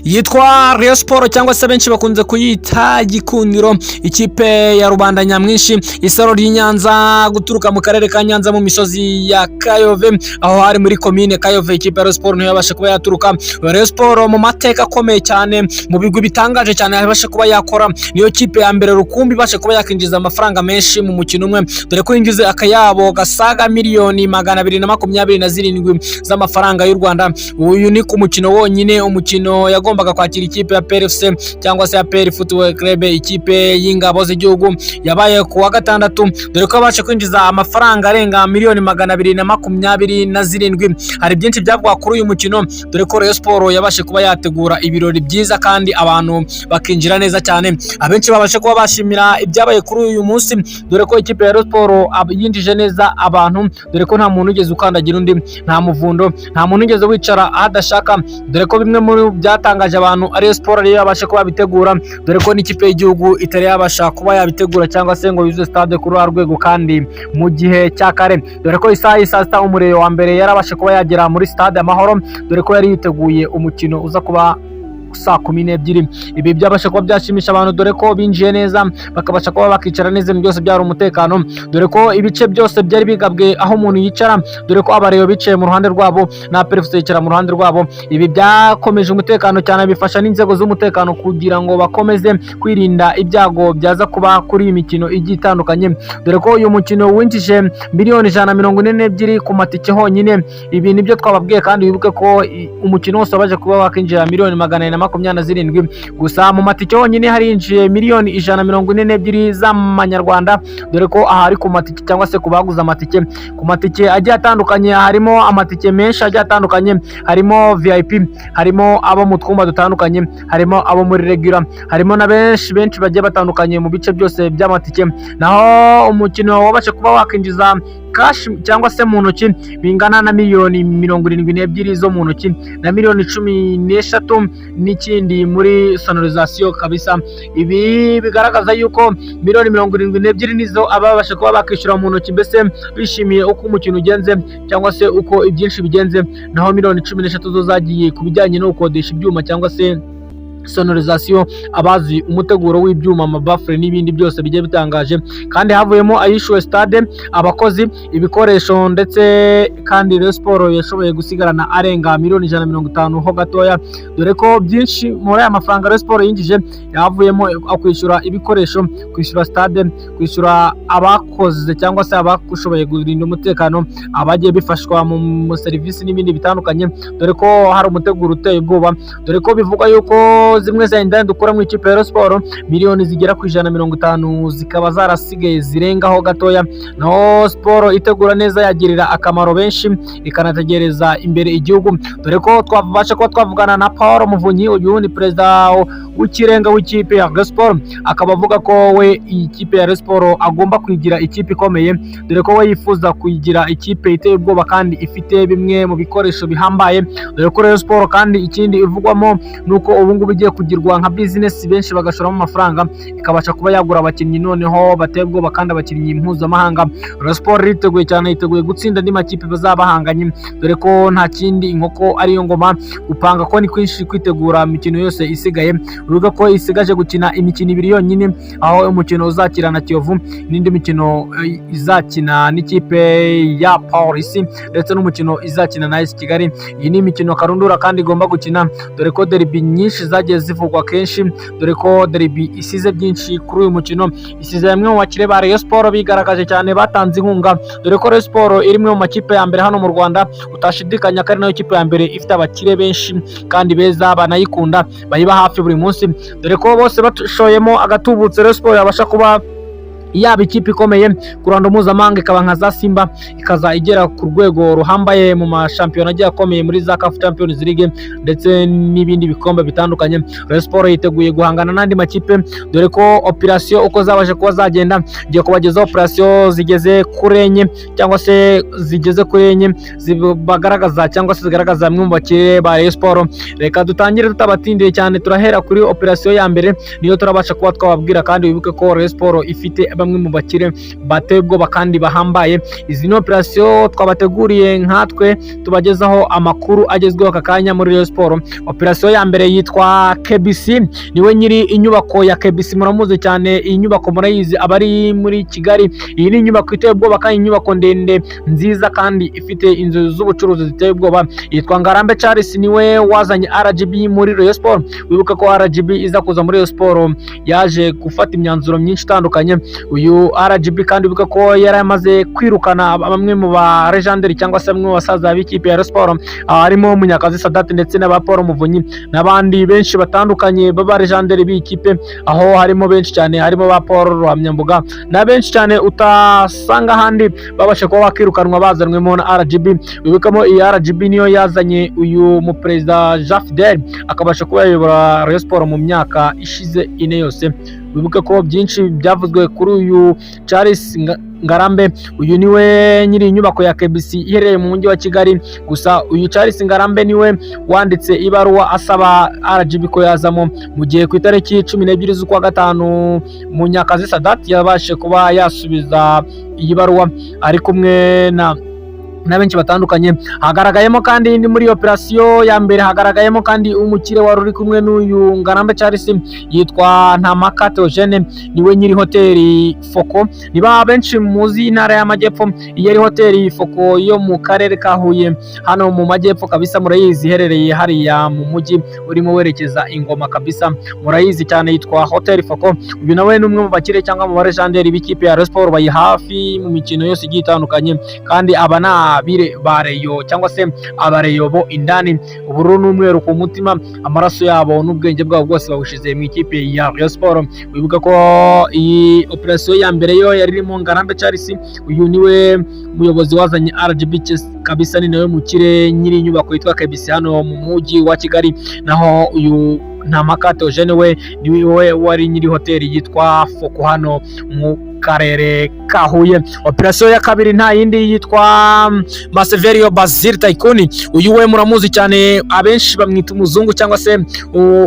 yitwa Rayon Sport cyangwa se benshi bakunze kuyita Gikundiro, ikipe ya rubanda nyamwinshi, isaro ry'Inyanza guturuka mu karere ka Nyanza mu misozi ya Kayove, aho hari muri commune Kayove. Ikipe ya Rayon Sport niyo yabasha kuba yaturuka. Rayon Sport mu mateka akomeye cyane, mu bigwi bitangaje cyane yabasha kuba yakora, niyo kipe ya mbere rukumbi ibasha kuba yakinjiza amafaranga menshi mu mukino umwe, dore ko yinjize akayabo gasaga miliyoni 227 z'amafaranga y'u Rwanda. Uyu ni ku mukino wonyine, umukino yagombaga kwakira ikipe ya PRFC cyangwa se ya PL Football Club, ikipe y'ingabo z'igihugu, yabaye ku wa gatandatu, dore ko abasha kwinjiza amafaranga arenga miliyoni 227. Hari byinshi byavugwa kuri uyu mukino, dore ko Rayon Sport yabashe kuba yategura ibirori byiza kandi abantu bakinjira neza cyane. Abenshi babashe kuba bashimira ibyabaye kuri uyu munsi, dore ko ikipe ya Rayon Sport yinjije neza abantu, dore ko nta muntu ugeze ukandagira undi, nta muvundo, nta muntu ugeze wicara adashaka, dore ko bimwe muri byatangaje abantu Rayon Sport ariyo yabasha kuba bitegura, dore ko n'ikipe y'igihugu itari yabasha kuba yabitegura cyangwa se ngo yuze stade kuri rwego kandi mu gihe cya kare, dore ko isaha y'isasta umuriro wa mbere yarabasha kuba yagera muri stade Amahoro, dore ko yari yiteguye umukino uza kuba saa 12. Ibi byabasha kuba byashimisha abantu, dore ko binjiye neza bakabasha kuba bakicara neza, byose byari umutekano, dore ko ibice byose byari bigabwe aho umuntu yicara, dore ko abareyo bicaye mu ruhande rwabo na PRFC yicara mu ruhande rwabo. Ibi byakomeje umutekano cyane, bifasha n'inzego z'umutekano kugira ngo bakomeze kwirinda ibyago byaza kuba kuri iyi mikino igiye itandukanye, dore ko uyu mukino winjije miliyoni 142 ku matike honyine. Ibi nibyo twababwiye, kandi wibuke ko umukino wose wabaje kuba wakinjira miliyoni 427 gusa. Mu matike honyine harinjiye miliyoni 142 z'amanyarwanda, dore ko ahari ku matike cyangwa se kubaguza amatike ku matike agiye atandukanye, harimo amatike menshi agiye atandukanye, harimo VIP, harimo abo mu twumba dutandukanye, harimo abo muri regular, harimo na benshi bagiye batandukanye mu bice byose by'amatike. Naho umukino wabasha kuba wakinjiza cash cyangwa se mu ntoki bingana na miliyoni 72 zo mu ntoki na miliyoni 13 n'ikindi muri sonorisation kabisa. Ibi bigaragaza yuko miliyoni 72 nizo ababasha kuba bakishyura mu ntoki, mbese bishimiye uko umukino ugenze cyangwa se uko ibyinshi bigenze. Naho miliyoni 13 zo zagiye ku bijyanye no gukodesha ibyuma cyangwa se sonorisation, abazi umuteguro w'ibyuma, amabafure n'ibindi byose bigiye bitangaje, kandi havuyemo ayishuwe stade, abakozi, ibikoresho, ndetse kandi Rayon Sport yashoboye gusigarana arenga miliyoni 150 ho gatoya, dore ko byinshi muri aya mafaranga Rayon Sport yinjije yavuyemo kwishyura ibikoresho, kwishyura stade, kwishyura abakoze cyangwa se abashoboye kurinda umutekano, abagiye bifashwa mu serivisi n'ibindi bitandukanye, dore ko hari umuteguro uteye ubwoba, dore ko bivuga yuko zimwe za indani dukora mu ikipe ya Rayon Sport miliyoni zigera ku 150 zikaba zarasigaye zirengaho gatoya. Naho Sport itegura neza yagirira akamaro benshi, ikanategereza imbere igihugu, dore ko twabasha kuba twavugana na Paul Muvunyi, uyu ni perezida w'ikirenga w'ikipe ya Rayon Sport, akaba avuga ko we ikipe ya Rayon Sport agomba kwigira ikipe ikomeye, dore ko we yifuza kuyigira ikipe iteye ubwoba kandi ifite bimwe mu bikoresho bihambaye, dore ko Rayon Sport kandi ikindi ivugwamo nuko ubungubu igiye kugirwa nka business, benshi bagashoramo amafaranga, ikabasha kuba yagura abakinnyi noneho bateye ubwoba kandi abakinnyi mpuzamahanga. Rayon Sport yiteguye cyane, yiteguye gutsinda andi makipe bazabahanganye, dore ko nta kindi inkoko ariyo ngoma, gupanga ko ni kwinshi kwitegura imikino yose isigaye. Uruga ko isigaje gukina imikino 2 yonyine, aho umukino uzakira na Kiyovu, n'indi mikino izakina n'ikipe ya Police, ndetse n'umukino izakina na AS Kigali. Iyi ni imikino karundura kandi igomba gukina, dore ko derby nyinshi zagiye zivugwa kenshi, dore ko derby isize byinshi kuri uyu mukino. Isize bamwe mu bakire ba Rayon Sport bigaragaje cyane, batanze inkunga, dore ko Rayon Sport iri mu makipe ya mbere hano mu Rwanda, utashidikanya ko ari nayo kipe ya mbere ifite abakire benshi kandi beza banayikunda, bayiba hafi buri munsi, dore ko bose bashoyemo agatubutse. Rayon Sport yabasha kuba yaba ikipe ikomeye ku ruhando mpuzamahanga, ikaba nka za Simba, ikaza igera ku rwego ruhambaye mu mashampiyona agiye akomeye muri za CAF Champions League ndetse n'ibindi bikombe bitandukanye. Rayon Sport yiteguye guhangana n'andi makipe, dore ko operation uko zabaje kuba zagenda, igiye kubageza operation zigeze kuri enye cyangwa se zigeze kuri enye zibagaragaza cyangwa se zigaragaza bamwe mu bakire ba Rayon Sport. Reka dutangire tutabatindiye cyane, turahera kuri operation ya mbere, niyo turabasha kuba twababwira, kandi wibuke ko Rayon Sport ifite bamwe mu bakire bateye ubwoba kandi bahambaye. Izi ni operasiyo twabateguriye nkatwe tubagezaho amakuru agezweho aka kanya muri Rayon Sport. Operasiyo ya mbere yitwa KBC, niwe nyiri inyubako ya KBC, muramuzi cyane. Iyi nyubako murayizi, abari muri Kigali. Iyi ni inyubako iteye ubwoba kandi inyubako ndende nziza kandi ifite inzu z'ubucuruzi ziteye ubwoba. Yitwa Ngarambe Charles, niwe wazanye RGB muri Rayon Sport. Wibuka ko RGB iza kuza muri Rayon Sport yaje gufata imyanzuro myinshi itandukanye. Uyu RGB kandi wibuka ko yari amaze kwirukana bamwe mu ba legendary cyangwa se bamwe mu basaza b'ikipe ya Rayon Sport, harimo Munyakazi Sadat ndetse na ba Paul Muvunyi n'abandi benshi batandukanye baba legendary b'ikipe, aho harimo benshi cyane, harimo ba Paul Ruhamyambuga na benshi cyane utasanga ahandi babasha kuba bakirukanwa bazanwemo na RGB. Wibukamo iyi RGB niyo yazanye uyu mu Perezida Jean Fidel akabasha kuba yayobora Rayon Sport mu myaka ishize ine yose. Wibuke ko byinshi byavuzwe kuri uyu Charles Ngarambe. Uyu niwe nyiri inyubako ya KBC iherereye mu mujyi wa Kigali. Gusa uyu Charles Ngarambe niwe wanditse ibaruwa asaba RGB ko yazamo, mu gihe ku itariki 12 z'ukwa gatanu Munyakazi Sadat yabashe kuba yasubiza iyi baruwa ari kumwe na benshi batandukanye. Hagaragayemo kandi muri operasiyo ya mbere hagaragayemo kandi umukire wari uri kumwe n'uyu Ngarambe Charles yitwa Ntamaka Theogene, niwe nyiri hoteli Foko. Niba benshi muzi intara y'Amajyepfo, iyi ari hoteli Foko yo mu karere ka Huye hano mu Majyepfo kabisa, murayizi, iherereye hariya mu mujyi urimo werekeza Ingoma kabisa, murayizi cyane, yitwa Hotel Foko. Uyu nawe ni umwe mu bakire cyangwa mu barejanderi b'ikipe ya Rayon Sport, bayi hafi mu mikino yose igiye itandukanye, kandi aba bire bareyo cyangwa se abareyo bo indani, ubururu n'umweru ku mutima, amaraso yabo n'ubwenge bwabo bwose babushize mu ikipe ya Rayon Sport. Wibuka ko iyi operasiyo ya mbere yo yari irimo Ngarambe Charles, uyu niwe muyobozi wazanye RGB kabisa, ni nawe mukire nyiri inyubako yitwa KBC hano mu mujyi wa Kigali. Naho uyu Ntamaka Theogene we niwe wari nyiri hoteli yitwa Foko hano mu karere ka Huye. Operasiyo ya kabiri nta yindi yitwa Maseverio Bazil Tycoon. Uyu we muramuzi cyane, abenshi bamwita umuzungu cyangwa se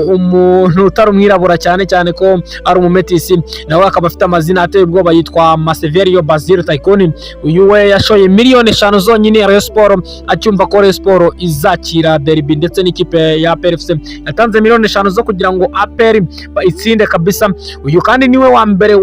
umuntu utari umwirabura cyane cyane ko ari umumetisi, nawe akaba afite amazina ateye ubwoba, yitwa Maseverio Bazil Tycoon. Uyu we yashoye miliyoni 5 zonyine Rayon Sport acyumva ko Rayon Sport izakira derby ndetse n'ikipe ya APR FC. Yatanze miliyoni 5 zo kugira ngo APR itsinde kabisa. Uyu kandi niwe wa mbere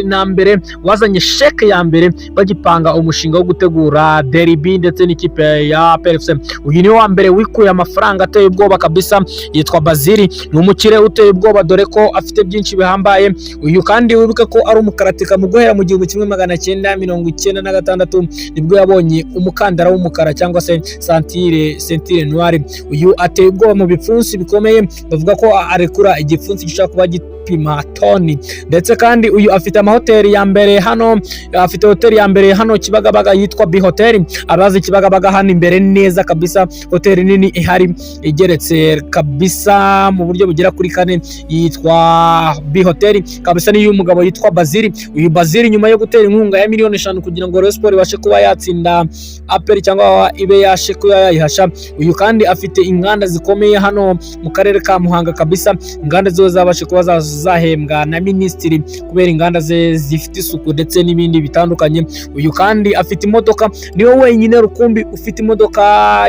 na mbere wazanye sheke ya mbere bagipanga umushinga wo gutegura derby ndetse n'ikipe ya APR FC. Uyu ni wa mbere wikuye amafaranga ateye ubwoba kabisa, yitwa Bazili, ni umukire uteye ubwoba dore ko afite byinshi bihambaye. Uyu kandi wibuke ko ari umukaratika mu guhera mu 1996 nibwo yabonye umukandara w'umukara cyangwa se sentire noire. Uyu ateye ubwoba mu bipfunsi bikomeye, bavuga ko arekura igipfunsi gishaka kuba gipima toni. Ndetse kandi uyu afite amahoteli ya mbere hano, afite hoteli ya mbere hano Kibagabaga yitwa B Hotel. Abazi Kibagabaga hano imbere neza kabisa, hoteli nini ihari igeretse kabisa mu buryo bugera kuri 4 yitwa B Hotel kabisa, ni umugabo yitwa Bazili. Uyu Bazili nyuma yo gutera inkunga ya miliyoni 5 kugira ngo Rayon Sport ibashe kuba yatsinda APR cyangwa ibe yashe kuba yayihasha. Uyu kandi afite inganda zikomeye hano mu karere ka Muhanga kabisa, inganda zo zabashe kuba zahembwa na minisitiri kubera inganda ze zifite isuku ndetse n'ibindi bitandukanye. Uyu kandi afite imodoka, niwe wenyine rukumbi ufite imodoka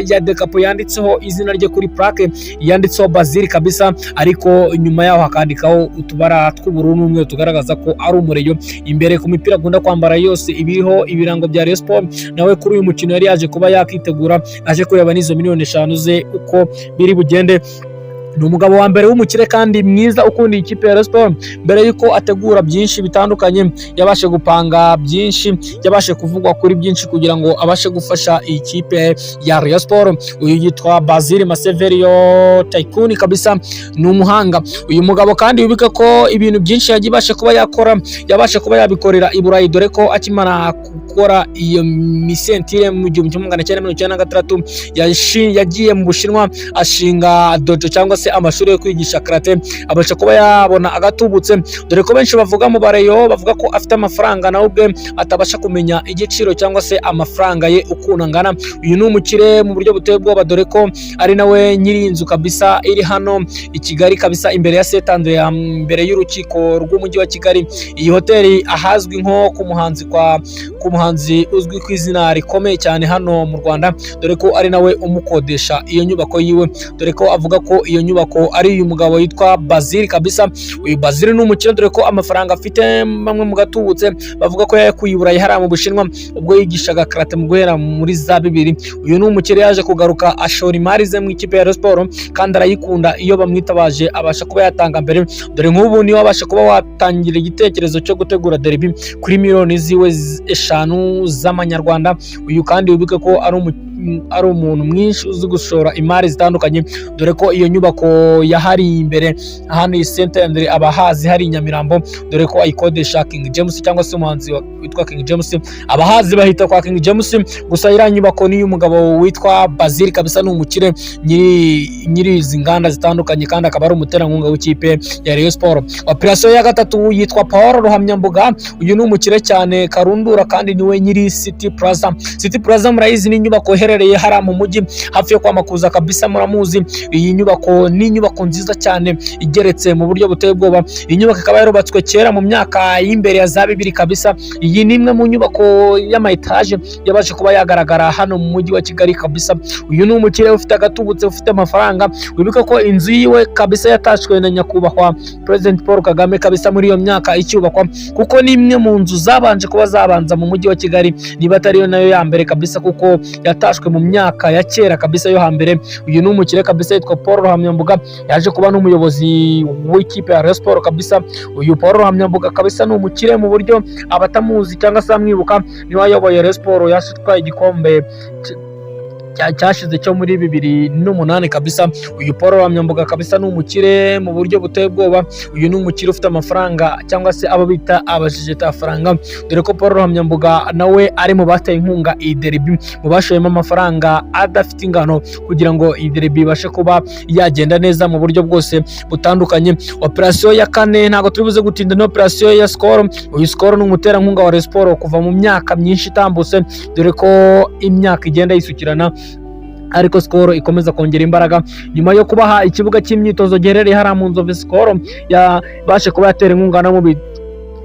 ya Decapo yanditseho izina rye kuri plaque yanditseho Bazili kabisa, ariko inyuma yaho hakandikaho utubara tw'ubururu n'umweru tugaragaza ko ari umureyo. Imbere ku mipira agunda kwambara yose ibiriho ibirango bya Rayon Sport. Nawe kuri uyu mukino yari yaje kuba yakitegura, aje kureba n'izo miliyoni 5 ze uko biri bugende. Ni umugabo wa mbere w'umukire kandi mwiza ukunda ikipe ya Rayon Sport. Mbere yuko ategura byinshi bitandukanye, yabashe gupanga byinshi, yabashe kuvugwa kuri byinshi kugira ngo abashe gufasha ikipe ya Rayon Sport. Uyu yitwa Bazili Maseverio Tycoon kabisa, ni umuhanga. Uyu mugabo kandi wibika ko ibintu byinshi yagibashe kuba yakora, yabashe kuba yabikorera i Burayi, dore ko akimara gukora iyo misentire mu 1996 yagiye mu Bushinwa ashinga dojo cyangwa se se amashuri yo kwigisha karate abasha kuba yabona agatubutse, dore ko benshi bavuga mu bareyo bavuga ko afite amafaranga nawe ubwe atabasha kumenya igiciro cyangwa se amafaranga ye ukuntu angana. Uyu ni umukire mu buryo buteye ubwoba, dore ko ari nawe nyiri inzu kabisa iri hano i Kigali kabisa imbere ya Setandre, imbere y'urukiko rw'umujyi wa Kigali. Iyi hoteli ahazwi nko ku muhanzi uzwi ku izina rikomeye cyane hano mu Rwanda, dore ko ari nawe umukodesha iyo nyubako yiwe, dore ko avuga ko iyo nyubako ari uyu mugabo yitwa Bazil kabisa. Uyu Bazil ni umukire, dore ko amafaranga afite bamwe mu gatubutse bavuga ko yakuye i Burayi hariya mu Bushinwa ubwo yigishaga karate mu guhera muri za 2000. Uyu ni umukire yaje kugaruka ashora imari ze mu ikipe ya Rayon Sports kandi arayikunda, iyo bamwitabaje abasha kuba yatanga mbere, dore nk'ubu niwe abasha kuba watangira igitekerezo cyo gutegura derby kuri miliyoni ziwe 5 z'amanyarwanda. Uyu kandi wibuke ko ari umuntu mwinshi uzi gushora imari zitandukanye, dore ko iyo nyubako yahari imbere hano i Setandre abahazi hari i Nyamirambo, dore ko ayikodesha King James cyangwa se umuhanzi witwa King James, abahazi bahita kwa King James. Gusa iriya nyubako ni umugabo witwa Bazil kabisa, ni umukire nyiri izi nganda zitandukanye kandi akaba ari umuterankunga w'ikipe ya Rayon Sports. Operation ya gatatu yitwa Paul Ruhamyambuga, uyu ni umukire cyane karundura kandi niwe nyiri City Plaza. City Plaza murayizi, ni inyubako iherereye hariya mu mujyi hafi yo kwa Makuza kabisa, muramuzi. Iyi nyubako ni inyubako nziza cyane igeretse mu buryo buteye ubwoba. Iyi nyubako ikaba yarubatswe kera mu myaka y'imbere ya za 2000 kabisa. Iyi ni imwe mu nyubako y'ama etage yabaje kuba yagaragara hano mu mujyi wa Kigali kabisa. Uyu ni umukire ufite agatubutse, ufite amafaranga, wibuka ko inzu yiwe kabisa yatashwe na nyakubahwa President Paul Kagame kabisa muri iyo myaka icyubakwa, kuko ni imwe mu nzu zabanje kuba zabanza mu mujyi wa Kigali, niba atariyo nayo ya mbere kabisa, kuko yatashwe mu myaka ya kera kabisa yo hambere. Uyu ni umukire kabisa yitwa Paul Ruhamyambuga, yaje kuba n'umuyobozi w'ikipe ya Rayon Sports kabisa. Uyu Paul Ruhamyambuga kabisa ni umukire mu buryo abatamuzi cyangwa se amwibuka, niwe wayoboye Rayon Sports yashitwaye igikombe cyashize cyo muri 2008 kabisa. Uyu Paul Ruhamyambuga kabisa ni umukire mu buryo buteye ubwoba. Uyu ni umukire ufite amafaranga cyangwa se abo bita abajijeta faranga, dore ko Paul Ruhamyambuga nawe ari mu bateye inkunga iyi derby, mu bashoyemo amafaranga adafite ingano kugira ngo iyi derby ibashe kuba yagenda neza mu buryo bwose butandukanye. Operation ya kane ntago turibuze gutinda, no operation ya Skol. Uyu Skol ni umuterankunga wa Rayon Sports kuva mu myaka myinshi itambutse, dore ko imyaka igenda yisukirana ariko Skol ikomeza kongera imbaraga nyuma yo kubaha ikibuga cy'imyitozo giherereye hariya mu Nzove. Skol yabashe kuba yatera inkunga no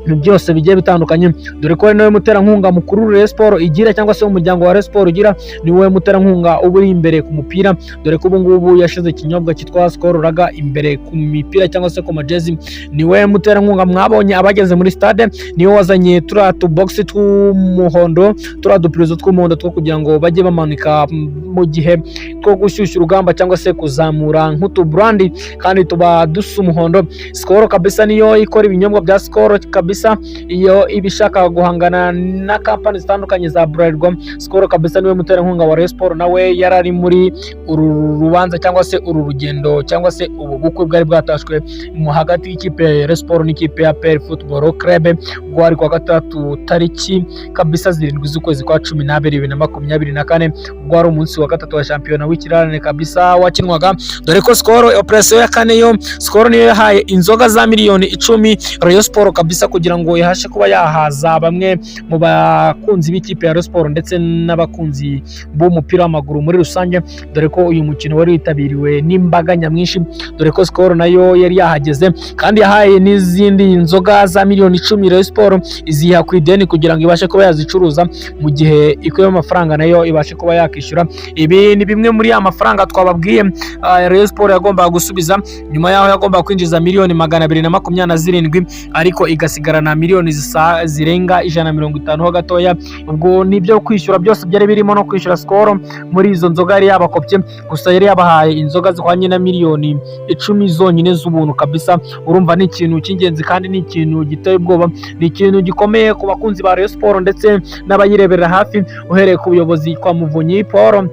mu byose bigiye bitandukanye, dore ko ari nawe muterankunga mukuru Rayon Sports igira cyangwa se umuryango wa Rayon Sports ugira, niwe muterankunga uri imbere ku mupira, dore ko ubu ngubu yashize ikinyobwa cyitwa Skol Raga imbere ku mipira cyangwa se ku majezi. Niwe muterankunga mwabonye abageze muri stade, niwe wazanye turiya box tw'umuhondo, turiya dupirizo tw'umuhondo two kugira ngo bajye bamanika mu gihe two gushyushya urugamba cyangwa se kuzamura nk'utubrandi kandi tuba dusa umuhondo. Skol kabisa niyo ikora ibinyobwa bya Skol kabisa, iyo ibishaka guhangana na kampani zitandukanye za Bralirwa. Skol kabisa niwe muterankunga wa Rayon Sports, nawe yarari muri uru rubanza cyangwa se uru rugendo cyangwa se ubu bukwe bwari bwatashwe mu hagati y'ikipe ya Rayon Sports n'ikipe ya APR Football Club, ubwo ari kwa gatatu tariki kabisa 7 z'ukwezi kwa 12 2024, ubwo ari umunsi wa gatatu wa shampiyona w'ikirarane kabisa wakinwaga, dore ko Skol operation ya kane yo Skol niyo yahaye inzoga za miliyoni 10 Rayon Sports kabisa kugira ngo yahashe kuba yahaza bamwe mu bakunzi b'ikipe ya Rayon Sports ndetse n'abakunzi b'umupira w'amaguru muri rusange, dore ko uyu mukino wari witabiriwe n'imbaga nyamwinshi, dore ko Skol nayo yari yahageze kandi yahaye n'izindi nzoga za miliyoni 10 Rayon Sports iziha ku ideni kugira ngo ibashe kuba yazicuruza mu gihe ikuye amafaranga nayo ibashe kuba yakishyura. Ibi ni bimwe muri ya mafaranga twababwiye Rayon Sports yagombaga gusubiza nyuma yaho yagombaga kwinjiza miliyoni 227 ariko igasigarana miliyoni zirenga 150 ho gatoya. Ubwo nibyo kwishyura byose byari birimo no kwishyura Skol muri izo nzoga yari yabakopye, gusa yari yabahaye inzoga zihwanye na miliyoni 10 zonyine z'ubuntu kabisa. Urumva ni ikintu cy'ingenzi kandi ni ikintu giteye ubwoba, ni ikintu gikomeye ku bakunzi ba Rayon Sports ndetse n'abayireberera hafi, uhereye ku buyobozi kwa Muvunyi Paul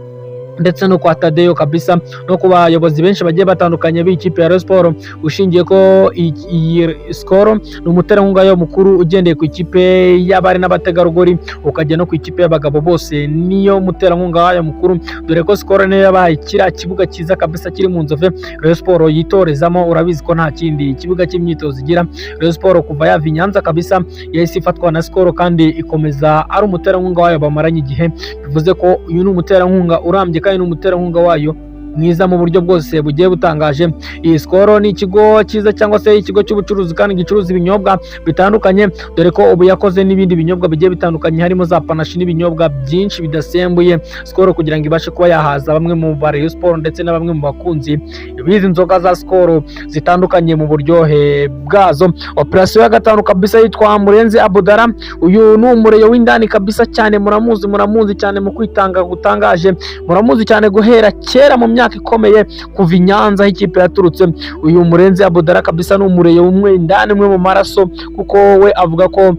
ndetse no kwa Tadeyo kabisa no ku bayobozi benshi bagiye batandukanye b'ikipe ya Rayon Sport, ushingiye ko iyi skoro ni umuterankunga yo mukuru ugendeye ku ikipe y'abari n'abategarugori ukajya no ku ikipe y'abagabo, bose niyo muterankunga wayo mukuru, dore ko skoro niyo yabaye kiriya kibuga cyiza kabisa kiri mu Nzove Rayon Sport yitorezamo. Urabizi ko nta kindi kibuga cy'imyitozo igira Rayon Sport kuva yava i Nyanza kabisa yahise ifatwa na skoro, kandi ikomeza ari umuterankunga wayo bamaranye igihe, bivuze ko uyu ni umuterankunga urambye kandi ni umuterankunga wayo mwiza mu buryo bwose bugiye butangaje. Iyi skoro ni ikigo cyiza cyangwa se ikigo cy'ubucuruzi kandi gicuruza ibinyobwa bitandukanye, dore ko ubu yakoze n'ibindi binyobwa bigiye bitandukanye harimo za panashi n'ibinyobwa byinshi bidasembuye. Skoro kugira ngo ibashe kuba yahaza bamwe mu ba Rayon Sport ndetse na bamwe mu bakunzi bizi inzoga za skoro zitandukanye mu buryohe bwazo. Operasiyo ya gatanu kabisa yitwa Murenzi Abudara, uyu ni umureyo w'indani kabisa cyane, muramuzi cyane mu kwitanga gutangaje, muramuzi cyane guhera kera mu myaka ikomeye kuva i Nyanza aho ikipe yaturutse. Uyu Murenzi Abudara kabisa ni umureyo umwe indani umwe mu maraso, kuko we avuga ko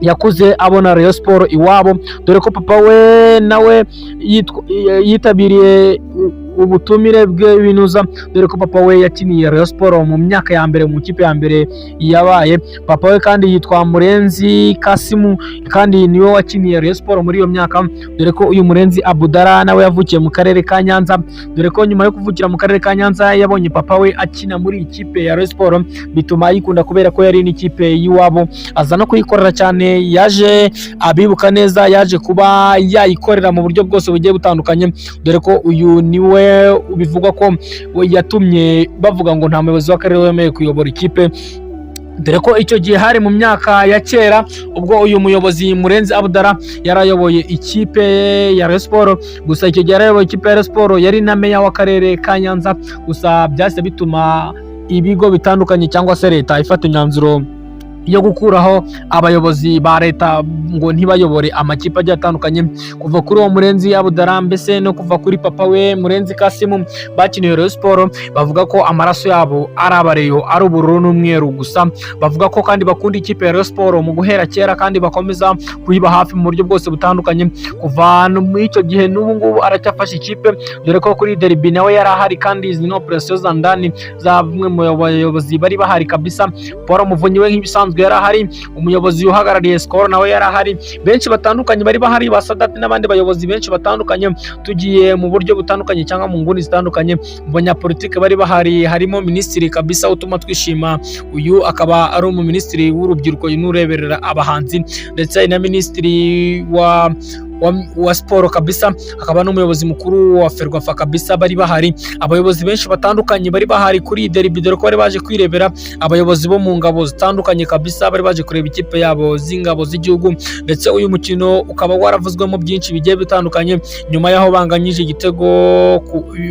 yakuze abona Rayon Sport iwabo, dore ko papa we nawe yitabiriye ubutumire bw'ibinuza, dore ko papa we yakiniye Rayon Sport mu myaka ya mbere mu kipe ya mbere yabaye. Papa we kandi yitwa Murenzi Kasimu, kandi niwe wakiniye Rayon Sport muri iyo myaka, dore ko uyu Murenzi Abudara nawe yavukiye mu karere ka Nyanza, dore ko nyuma yo kuvukira mu karere ka Nyanza yabonye papa we akina muri ikipe ya Rayon Sport, bituma ayikunda kubera ko yari n'ikipe y'iwabo, aza no kuyikorera cyane. Yaje abibuka neza, yaje kuba yayikorera mu buryo bwose bugiye butandukanye, dore ko uyu niwe bivugwa ko yatumye bavuga ngo nta muyobozi w'akarere wemeye kuyobora ikipe, dore ko icyo gihe hari mu myaka ya kera ubwo uyu muyobozi Murenzi Abudara yarayoboye ikipe ya Rayon Sport. Gusa icyo gihe yarayoboye ikipe ya Rayon Sport yari na meya w'akarere ka Nyanza, gusa byahise bituma ibigo bitandukanye cyangwa se leta ifata imyanzuro yo gukuraho abayobozi ba leta ngo ntibayobore amakipe agiye atandukanye. Kuva kuri uwo Murenzi Abudara mbese no kuva kuri papa we Murenzi Kasimu bakiniye Rayon Sport, bavuga ko amaraso yabo ari abareyo, ari ubururu n'umweru gusa. Bavuga ko kandi bakunda ikipe ya Rayon Sport mu guhera kera, kandi bakomeza kuyiba hafi mu buryo bwose butandukanye. Kuva muri icyo gihe n'ubu ngubu aracyafashe ikipe, dore ko kuri derby nawe yari ahari, kandi izi no operasiyo za ndani za bamwe mu bayobozi bari bahari kabisa. Paul Muvunyi we nk'ibisanzwe yari ahari, umuyobozi uhagarariye skoro nawe yari ahari, benshi batandukanye bari bahari, ba Sadati n'abandi bayobozi benshi batandukanye. Tugiye mu buryo butandukanye cyangwa mu nguni zitandukanye, mu banyapolitike bari bahari harimo minisitiri kabisa utuma twishima, uyu akaba ari umuminisitiri w'urubyiruko n'ureberera abahanzi, ndetse na minisitiri wa siporo kabisa, akaba n'umuyobozi mukuru wa Ferwafa kabisa bari bahari. Abayobozi benshi batandukanye bari bahari kuri derby, dore ko bari baje kwirebera abayobozi bo mu ngabo zitandukanye kabisa, bari baje kureba ikipe yabo z'ingabo z'igihugu. Ndetse uyu mukino ukaba waravuzwemo byinshi bigiye bitandukanye, nyuma yaho banganyije igitego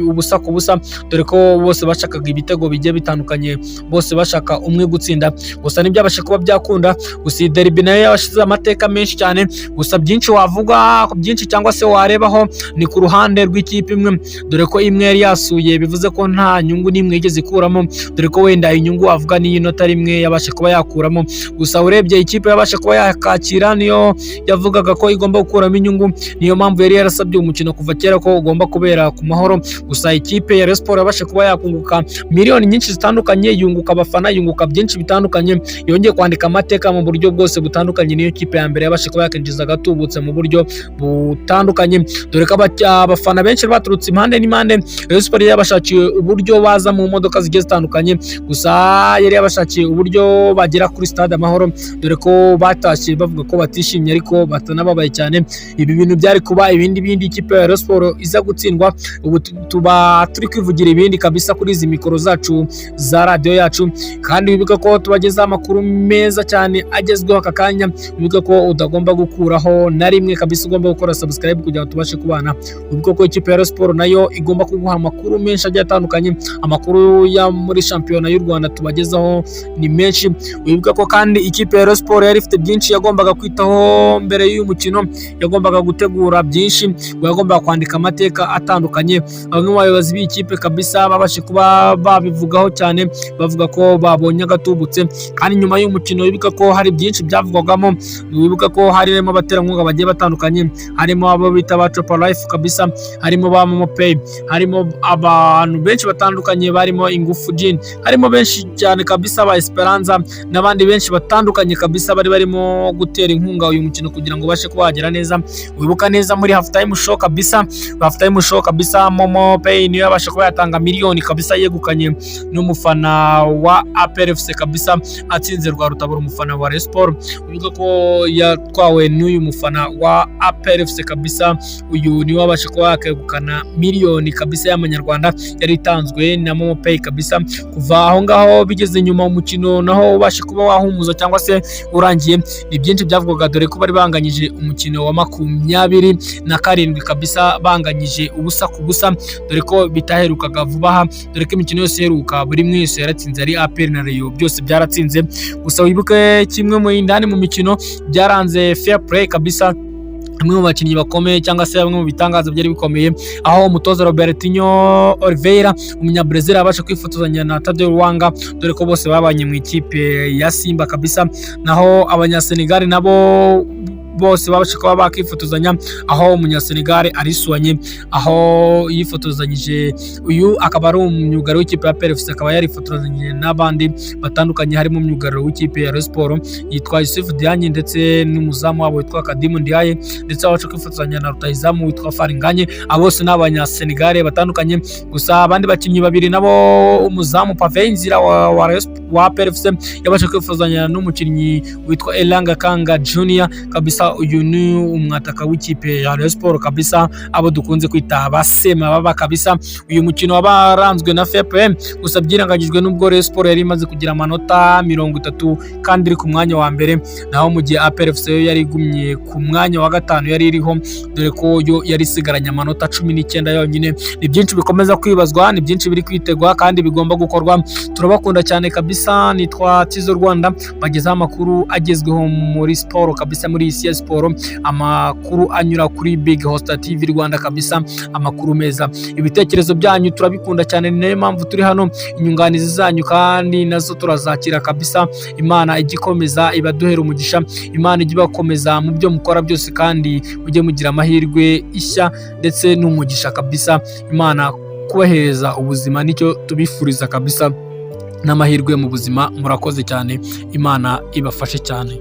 ubusa ku busa, dore ko bose bashakaga ibitego bigiye bitandukanye, bose bashaka umwe gutsinda, gusa ntibyabashe kuba byakunda. Gusa derby nayo yabashize amateka menshi cyane, gusa byinshi wavuga byinshi cyangwa se warebaho ni ku ruhande rw'ikipe imwe, dore ko imwe yari yasuye, bivuze ko nta nyungu n'imwe yigeze ikuramo, dore ko wenda inyungu wavuga ni inota rimwe yabashe kuba yakuramo. Gusa urebye ikipe yabashe kuba yakakira, niyo yavugaga ko igomba gukuramo inyungu, niyo mpamvu yari yarasabye umukino kuva kera ko ugomba kubera ku mahoro. Gusa ikipe ya Rayon Sport yabashe kuba yakunguka miliyoni nyinshi zitandukanye, yunguka abafana, yunguka byinshi bitandukanye, yongeye kwandika amateka mu buryo bwose butandukanye. Niyo kipe ya mbere yabashe kuba yakinjiza agatubutse mu buryo butandukanye, dore ko abafana benshi baturutse impande n'impande. Rayon Sport yabashakiye uburyo baza mu modoka zigiye zitandukanye, gusa yari yabashakiye uburyo bagera kuri stade Amahoro, dore ko batashye bavuga ko batishimye ariko batanababaye cyane. Ibi bintu byari kuba ibindi ikipe ya Rayon Sport iza gutsindwa, ubu tuba turi kwivugira ibindi kabisa kuri izi mikoro zacu za radio yacu, kandi wibuke ko tubagezaho amakuru meza cyane agezweho aka kanya. Wibuke ko utagomba gukuraho na rimwe kabisa, ugomba gukora subscribe kugira ngo tubashe kubana. Wibuke ko ikipe ya Rayon Sport nayo igomba kuguha amakuru menshi agiye atandukanye, amakuru ya muri shampiyona y'u Rwanda tubagezaho ni menshi. Wibuke ko kandi ikipe ya Rayon Sport yari ifite byinshi yagombaga kwitaho mbere y'uyu mukino, yagombaga gutegura byinshi, yagombaga kwandika amateka atandukanye. Bamwe mu bayobozi b'ikipe kabisa babashe kuba babivugaho cyane, bavuga ko babonye agatubutse, kandi nyuma y'umukino wibuka ko hari byinshi byavugwagamo. Wibuka ko harimo abaterankunga bagiye batandukanye, batandukanye, harimo abo bita ba Chopper Life kabisa, harimo ba Momo Pay, harimo abantu benshi batandukanye, barimo Ingufu Jean, harimo benshi cyane kabisa, ba Esperanza n'abandi benshi batandukanye kabisa bari barimo gutera inkunga uyu mukino kugira ngo bashe kuhagera neza. Wibuka neza muri half time show kabisa, Momo Pay niyo yabasha kuba yatanga miliyoni kabisa yegukanye n'umufana wa APR FC kabisa, atsinze Rwarutabura umufana wa Rayon Sports. Uvuga ko yatwawe n'uyu mufana wa APR FC kabisa, uyu niwe wabasha kuba yakegukana miliyoni kabisa y'amanyarwanda yari itanzwe na Momo Pay kabisa. Kuva aho ngaho bigeze nyuma umukino naho ubashe kuba wahumuza cyangwa se urangiye, ni byinshi byavugaga, dore ko bari banganyije umukino wa 27 kabisa, banganyije ubusa ku busa, dore ko bitaherukaga vuba aha, dore ko imikino yose iheruka buri mwese yaratsinze, ari APR na Rayon byose byaratsinze. Gusa wibuke kimwe mu indani mu mikino byaranze fair play kabisa, bamwe mu bakinnyi bakomeye cyangwa se bamwe mu bitangaza byari bikomeye, aho umutoza Robertinho Oliveira umunyabrazil abasha kwifotozanya na Tadeu Rwanga, dore ko bose babanye mu ikipe ya Simba kabisa, naho abanyasenegal nabo bose babasha kuba bakifotozanya, aho umunyasenegal arisuanye, aho yifotozanyije, uyu akaba ari umwugariro w'ikipe ya APR FC, akaba yarifotozanyije n'abandi batandukanye, harimo umwugariro w'ikipe ya Rayon Sports yitwa Yusuf Diagne, ndetse n'umuzamu wabo witwa Kadimu Ndiaye, ndetse abasha kwifotozanya na rutahizamu witwa Faringanye. Abo bose n'abanyasenegal batandukanye. Gusa abandi bakinnyi babiri nabo, umuzamu Pave Inzira wa APR FC yabasha kwifotozanya n'umukinnyi witwa Elanga Kanga Junior kabisa, uyu ni umwataka w'ikipe ya Rayon Sports kabisa, abo dukunze kwita abasema baba kabisa. Uyu mukino wabaranzwe na fair play, gusa byirangagijwe n'ubwo Rayon Sports yari imaze kugira amanota 30 kandi iri ku mwanya wa mbere, naho mu gihe APR FC yari igumye ku mwanya wa 5 yari iriho, dore ko yo yari isigaranye amanota 19 yonyine. Ni byinshi bikomeza kwibazwa, ni byinshi biri kwitegwa kandi bigomba gukorwa. Turabakunda cyane kabisa, nitwa Tizo Rwanda, bagezaho amakuru agezweho muri sport kabisa, muri isi Sport, amakuru anyura kuri Big Hosta TV Rwanda kabisa, amakuru meza. Ibitekerezo byanyu turabikunda cyane, niyo mpamvu turi hano, inyunganizi zanyu kandi nazo turazakira kabisa. Imana igikomeza ibaduhera umugisha, Imana igibakomeza mu byo mukora byose, kandi mujye mugira amahirwe ishya ndetse n'umugisha kabisa. Imana kubahereza ubuzima nicyo tubifuriza kabisa, n'amahirwe mu buzima. Murakoze cyane, Imana ibafashe cyane.